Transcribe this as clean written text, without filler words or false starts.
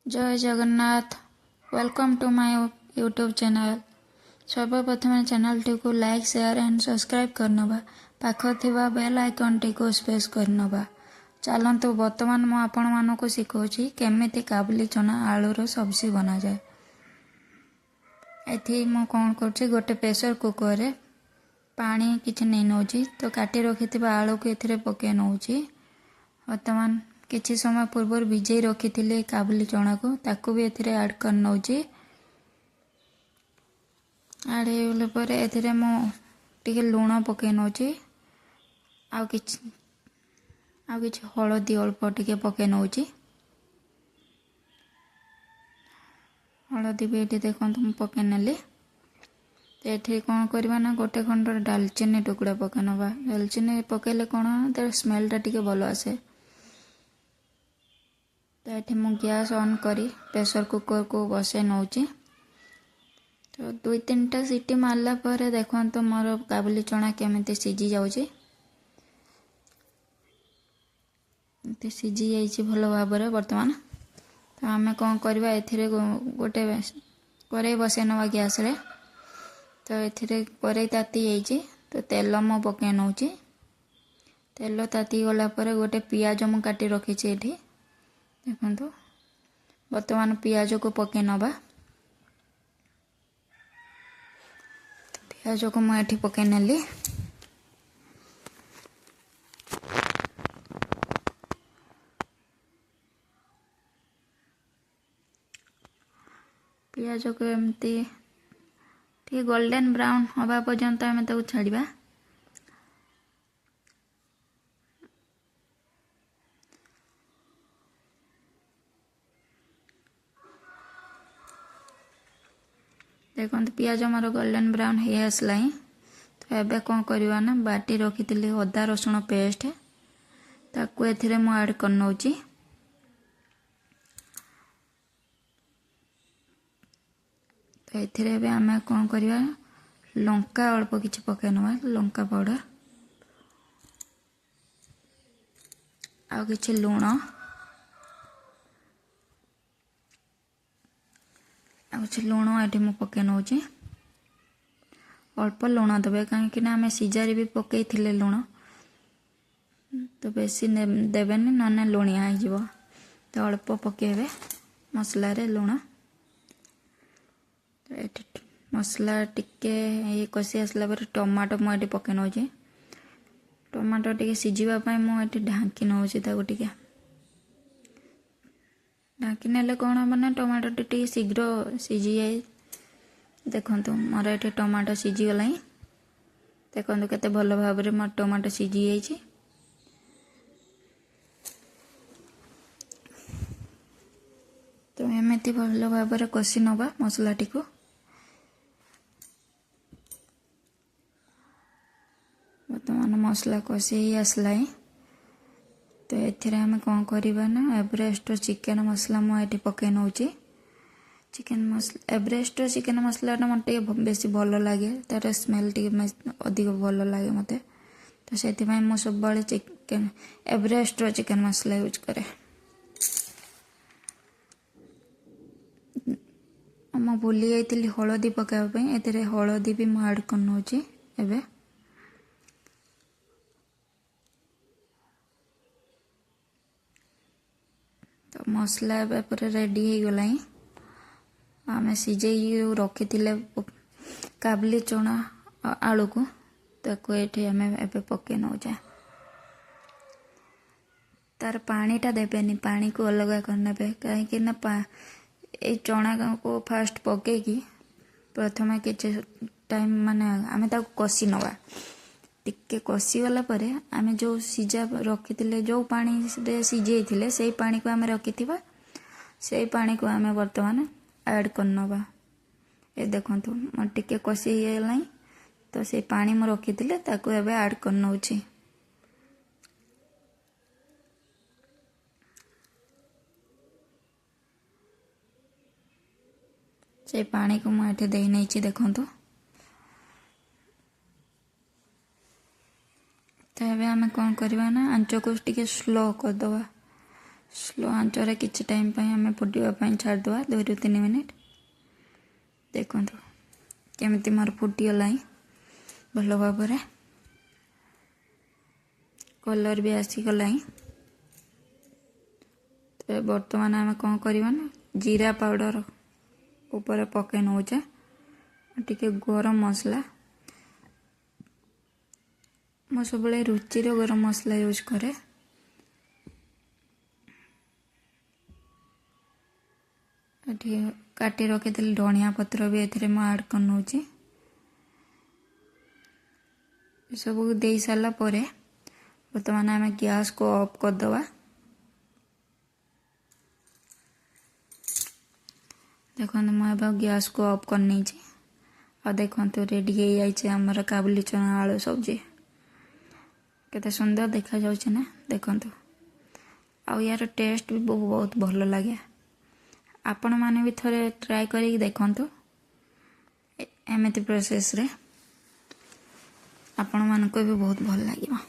जय Jagannath. Welcome to my YouTube channel. सर्वप्रथम channel टी को लाइक शेयर एंड सब्सक्राइब करनबा पाख थिबा बेल आइकन टी को स्पेस करनबा। चलंतु वर्तमान मु आपण मानको सिखौछि केमिति काबुली चना आलूर सब्जी बना जाए। एथि मु कोन करछि गोटे प्रेशर कुकर रे पानी किछि नै नौछि तो काटी रखिथिबा आलू को एथिरे पके नौछि। वर्तमान किछि समय पूर्व भिजई रखी काबुली चना को ताकू भी एथिरे ऐड कर नौछि। ऐड होले पर एथिरे मो टिके लूण पके नौछि आ किछि हळदी अल्प टिके पके नौछि। हळदी भी एठी देखंतु मु पके नेली। तो एठी कोन करबा ना गोटे खंड दालचीनी टुकड़ा पके नबा। दालचीनी पकेले कोन तर स्मेल टा टिके भलो आसे। तो ये मु गैस ऑन करी प्रेशर कुकर को बसई नौची। तो 2-3टा सीटी मारला पर देखो तो मोर काबुली चना केमिति सीझी जाउची। सीझी जाइए भल भाव में वर्तमान। तो आम कौन करवा ए गोटे कड़े बसई नवा गैस रे। तो ये कड़े ताती जाइए तो तेल मु पके नौची। तेल ताती गला पर गोटे पियाज मु काटी रखी एठी देखो। वर्तमान पियाज को पके नबा। पियाज को मुझे पके नेली। पियाज को एमती टी गोल्डन ब्राउन हवा पर्यंत आम ताको छाड़िबा। देखो पियाज मोर गोल्डन ब्राउन हो आसला। तो एबे कौन करवा ना बाटी रखी अदा रसुण पेस्ट ताकू एथिरे मु ऐड कर नौची। तो एथिरे एबे आमे कौन करवा लंका अल्प किछि पके नवा लंका पाउडर आ किछि लूण लुण ये मुझे पके नौची। अल्प लुण देवे कहीं आम सीझारे भी पकई लुण तो बेसी देवेनि ना लुणिया हो। तो अल्प पकेबे मसला रे लुण। तो ये मसला टिके ये कषि आसला पर टमाटो मुझे पके नौची। टमाटो टिके सीझापी मुझे ढांकी नौची ताको टिके ढांकी नेले कौन हम ना टमाटो टी शीघ्र सीझी जाए। देखो मोर ये टमाटो सीझी गला। देखो केते भल भाव में मोर टमाटो सीझी जाइए। तो एमती भल भाव में कषि नवा मसला टी को। वर्तमान मसला कषि आसला। तो ये आम कौन करवा ना एवरेस्ट चिकेन मसला मुझे पके नौची। चिकेन मसला एवरेस्ट चिकेन मसला मत बेसी भल लगे तार स्मेल टी अधिक भल लगे मत। तो से सब बड़े चिकेन एवरेस्ट चिकेन मसला यूज करे। मु भूली जाइली हलदी पकाइबा ए हलदी भी मुझे ऐड कर नौची एबे। तो मसला पूरा रेडी हो गला। आम सीझे रखी काबुली चना आलू को ताको ये आम एबे पके नौचा। तार पानीटा देवेनि पानी को अलग करने कहीं ये चना को फास्ट पके कि प्रथम किसी टाइम माने आम कषि नवा। टिके कषि गला पर आम जो सीझा रखी जो पानी सीझे से पानी को आम रखी से पानी को आम वर्तमान ऐड कर नवा। ये देखो मोर टिके कषि गला तो से पानी मु रखी ताको एबे ऐड कर नौची। से पानी को मुझे दे नहीं देखो। तो ये आम कौन करवा ना आंच को टिके स्लो करदे। स्लो आंचरे किसी टाइम आम फुटापी छाड़देवा 2 ରୁ 3 मिनिट। देखो केमिति मोर फुटीगला भल भाव कलर भी आसीगला। तो बर्तमान आम कौन करवा ना जीरा पाउडर ऊपर पकई नौचे टिके गरम मसला मो सब रुचि गरम मसला यूज करे। काटी रखी धनिया पत्र भी एथिरे मैं ऐड कर नौची। सब दे सारा पर बर्तमान आम गैस को ऑफ कर दवा। देखो मुझे गैस को ऑफ कर नहीं आ देखो रेडी हो जाए आमर काबुली चना आलू सब्जी केते सुंदर देखा जाउछ ना। देखो आ यार टेस्ट भी बहुत भल लगे। आपण माने भी थोड़े ट्राई करी देखंतु एमती प्रोसेस रे आपण मानको भी बहुत भल लागिबा।